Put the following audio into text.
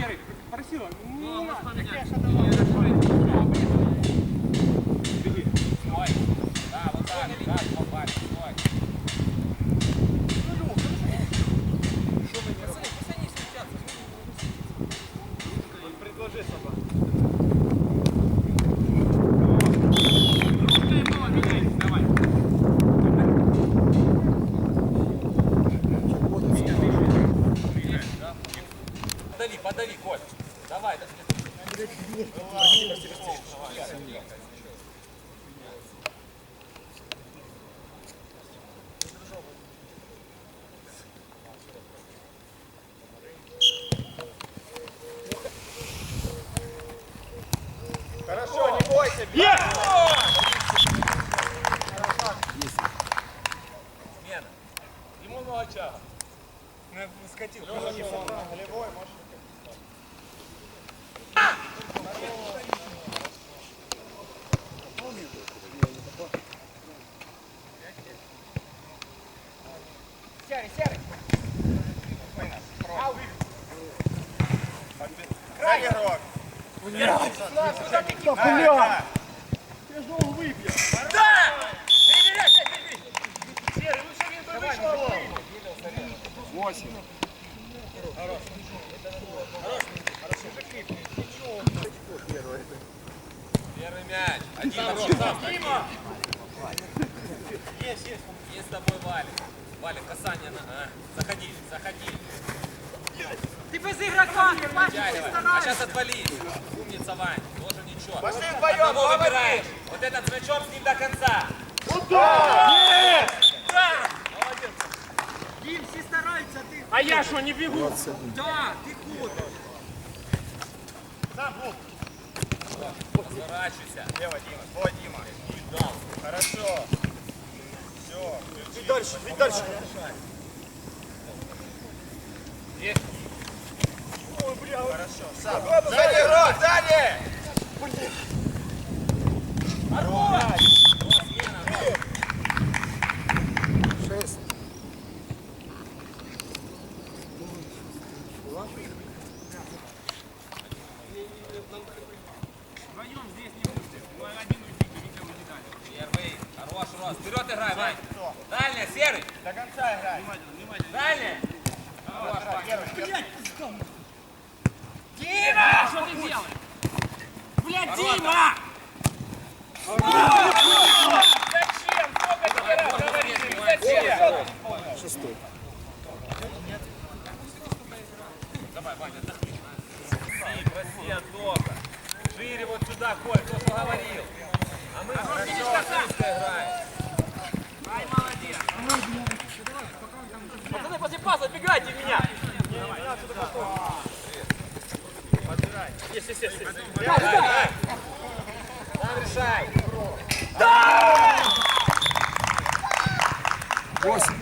Серый, просила. Не надо. Беги. Стой. Да, вот так, да, попали, стой. Пацаны, встречаться. Предложи собаку. Подави, Коль. Давай. Хорошо, не бойся. Смена. Ему молоча. Скатил. Голевой, может. Серый. Край игрок. Бля! Тяжело выбьем. Да! Перебирай! Серый, лучше не вышел. 8. Хорош. Первый мяч. Один хорош. Дима! Есть. Есть с тобой Валик. Валик, касание на... Заходи. Ты без игрока, ты Втягивай. А сейчас отвали. Умница, Вань. Тоже ничего. Пошли вдвоем, Одного молодец. выбираешь. Вот этот значок с ним до конца. Да! Молодец. Дим, все стараются, ты... А я что, не бегу? Да, ты худ. Сам, Разворачивайся. Лево, Дима. Твой, Дима. Дал. Хорошо. Все. Ведь дальше. Есть. Ой, бля. Хорошо. Сам. Сзади игрок, сзади! Вдвоем здесь не будете. Ну, один уйди, никого не дали. Первый. Хорош, Рос. Вперед играй, Вань. Дальняя, Серый. До конца играй. Дальняя. Блядь, Дима! Что ты делаешь? Блядь, Дима! Зачем? Сколько тебе раз говорили? Зачем? Шестой. Давай, Ваня, отдохни. Проси, Антоха. Шире вот сюда, Коль, кто что говорил. А мы играем. Ай, молодец. Пацаны, после паса отбегайте меня. Подбирай. Есть. Давай. Сам решай. 8.